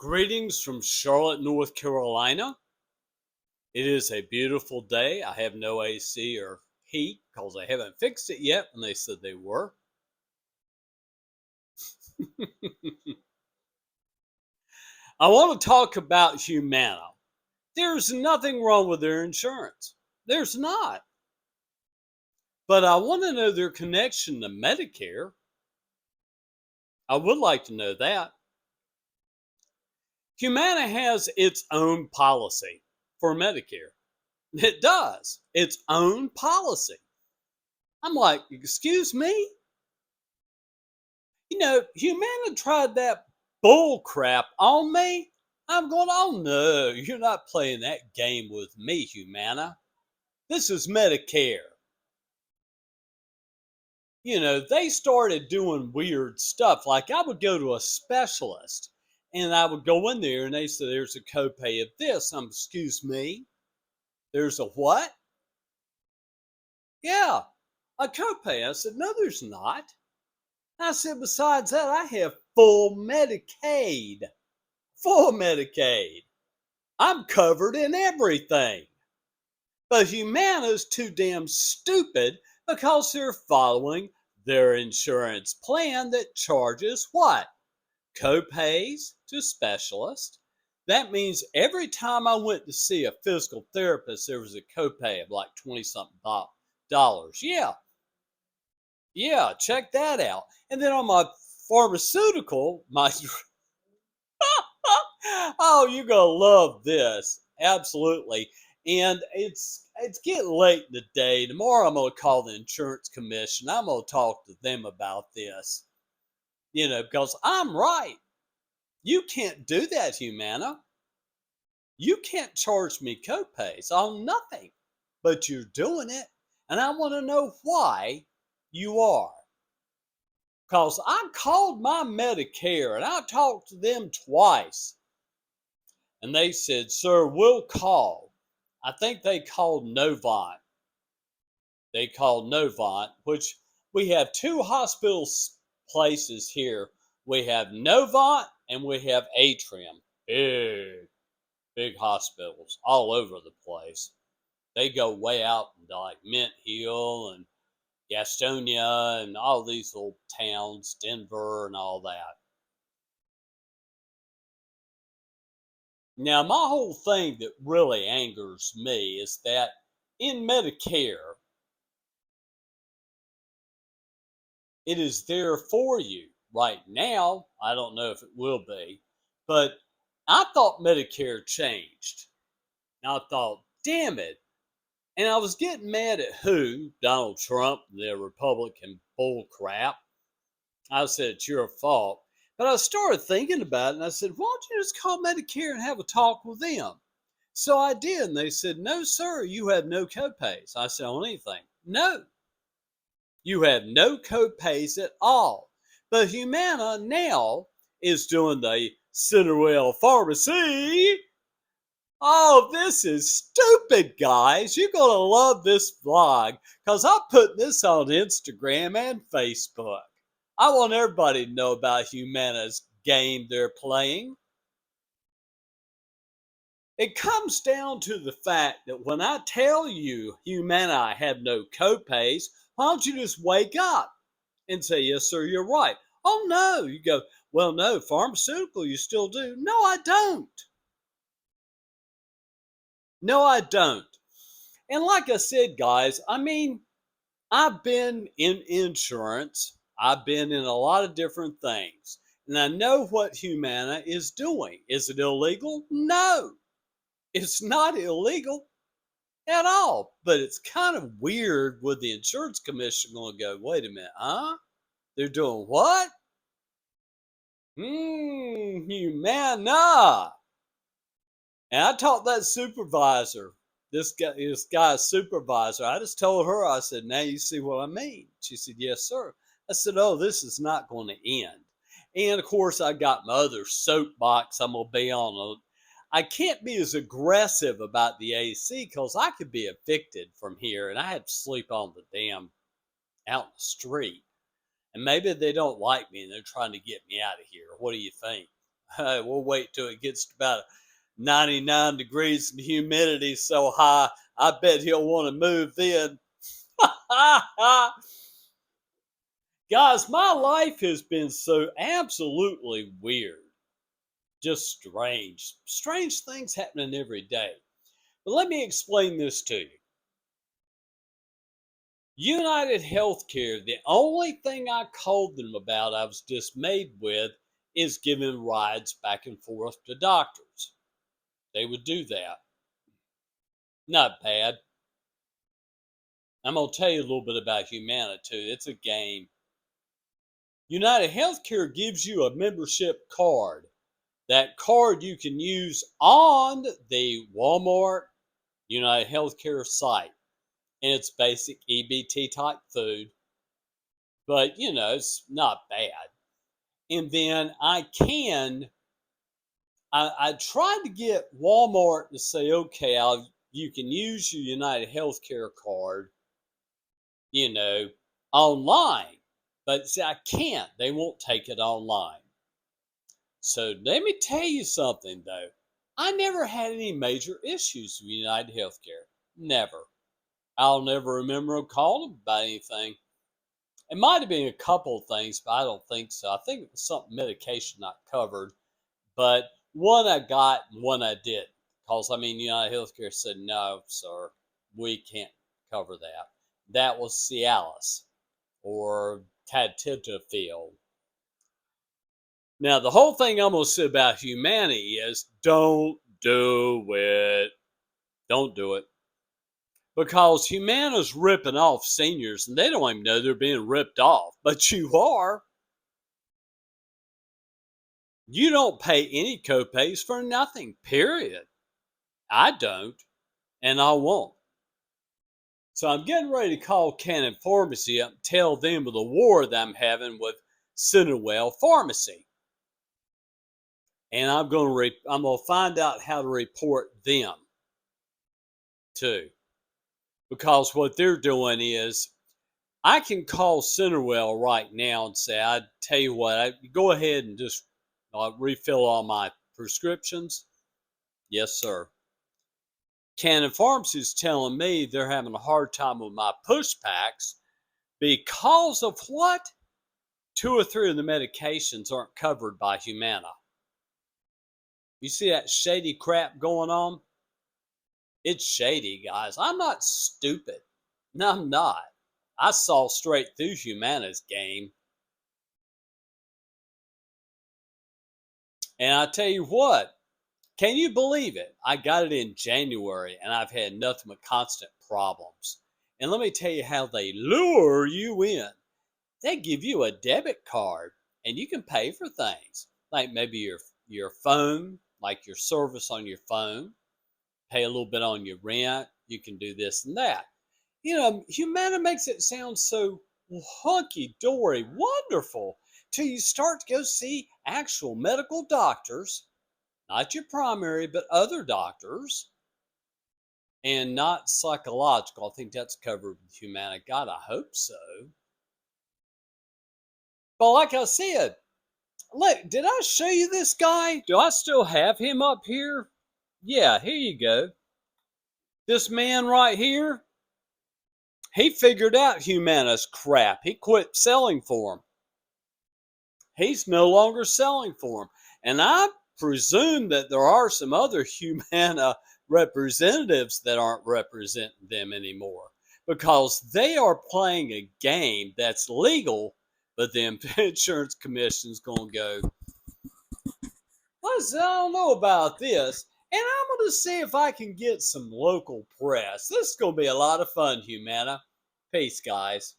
Greetings from Charlotte, North Carolina. It is a beautiful day. I have no AC or heat because they haven't fixed it yet when they said they were. I want to talk about Humana. There's nothing wrong with their insurance. There's not. But I want to know their connection to Medicare. I would like to know that. Humana has its own policy for Medicare. It does. Its own policy. I'm like, excuse me? Humana tried that bull crap on me. I'm going, oh no, you're not playing that game with me, Humana. This is Medicare. They started doing weird stuff. Like I would go to a specialist and I would go in there and they said, there's a copay of this. Excuse me, there's a what? Yeah, a copay. I said, no, there's not. I said, besides that, I have full Medicaid. Full Medicaid. I'm covered in everything. But Humana's too damn stupid because they're following their insurance plan that charges what? Copays to specialists. That means every time I went to see a physical therapist, there was a copay of like 20 something dollars. Yeah, check that out. And then on my pharmaceutical, oh, you're gonna love this. Absolutely. And it's getting late in the day. Tomorrow I'm gonna call the insurance commission. I'm gonna talk to them about this. Because I'm right. You can't do that, Humana. You can't charge me copays on nothing. But you're doing it. And I want to know why you are. Because I called my Medicare and I talked to them twice. And they said, sir, we'll call. I think they called Novant. They called Novant, which we have two hospital places here. We have Novant and we have Atrium. Big hospitals all over the place. They go way out into like Mint Hill and Gastonia and all these little towns, Denver and all that. Now, my whole thing that really angers me is that in Medicare, it is there for you. Right now, I don't know if it will be, but I thought Medicare changed. And I thought, damn it. And I was getting mad at who? Donald Trump, the Republican bull crap. I said, it's your fault. But I started thinking about it and I said, why don't you just call Medicare and have a talk with them? So I did. And they said, no, sir, you have no copays. I said, on anything. No, you have no copays at all. But Humana now is doing the Cinderella Pharmacy. Oh, this is stupid, guys. You're going to love this vlog because I'm putting this on Instagram and Facebook. I want everybody to know about Humana's game they're playing. It comes down to the fact that when I tell you, Humana, I have no copays, why don't you just wake up and say, yes, sir, you're right. Oh, no. You go, well, no, pharmaceutical, you still do. No, I don't. No, I don't. And like I said, guys, I've been in insurance. I've been in a lot of different things. And I know what Humana is doing. Is it illegal? No, it's not illegal at all. But it's kind of weird with the insurance commission going to go, wait a minute, huh? They're doing what? Humana. And I taught that supervisor, this guy's supervisor. I just told her, I said, now you see what I mean. She said, yes, sir. I said, oh, this is not going to end. And of course, I got my other soapbox I'm going to be on. I can't be as aggressive about the AC because I could be evicted from here and I had to sleep on the damn out in the street. And maybe they don't like me and they're trying to get me out of here. What do you think? We'll wait till it gets to about 99 degrees and the humidity so high. I bet he'll want to move then. Guys, my life has been so absolutely weird. Just strange. Strange things happening every day. But let me explain this to you. United Healthcare, the only thing I called them about I was dismayed with is giving rides back and forth to doctors. They would do that. Not bad. I'm going to tell you a little bit about Humana too. It's a game. United Healthcare gives you a membership card. That card you can use on the Walmart United Healthcare site. And it's basic EBT type food, but it's not bad. And then I tried to get Walmart to say, okay, you can use your United Healthcare card, you know, online. But see, I can't. They won't take it online. So let me tell you something, though. I never had any major issues with United Healthcare. Never. I'll never remember them calling about anything. It might have been a couple of things, but I don't think so. I think it was something medication not covered, but one I got and one I didn't. Because, United Healthcare said, no, sir, we can't cover that. That was Cialis or Tadtitafil. Now, the whole thing I'm going to say about humanity is don't do it. Don't do it. Because Humana's ripping off seniors and they don't even know they're being ripped off. But you are. You don't pay any copays for nothing, period. I don't, and I won't. So I'm getting ready to call Canon Pharmacy up and tell them of the war that I'm having with Cinewell Pharmacy. And I'm going to find out how to report them too. Because what they're doing is I can call Cinewell right now and say, I tell you what, go ahead and just refill all my prescriptions. Yes, sir. Canon Pharmacy is telling me they're having a hard time with my push packs because of what? 2 or 3 of the medications aren't covered by Humana. You see that shady crap going on? It's shady, guys. I'm not stupid. No, I'm not. I saw straight through Humana's game. And I tell you what, can you believe it? I got it in January and I've had nothing but constant problems. And let me tell you how they lure you in. They give you a debit card and you can pay for things like maybe your phone, like your service on your phone, pay a little bit on your rent. You can do this and that. Humana makes it sound so hunky dory, wonderful, till you start to go see actual medical doctors, not your primary, but other doctors, and not psychological. I think that's covered with Humana. God, I hope so. But like I said, look, did I show you this guy? Do I still have him up here? Yeah, here you go. This man right here, he figured out Humana's crap. He quit selling for him. He's no longer selling for him. And I presume that there are some other Humana representatives that aren't representing them anymore because they are playing a game that's legal, but the insurance commission's going to go, listen, I don't know about this. And I'm going to see if I can get some local press. This is going to be a lot of fun, Humana. Peace, guys.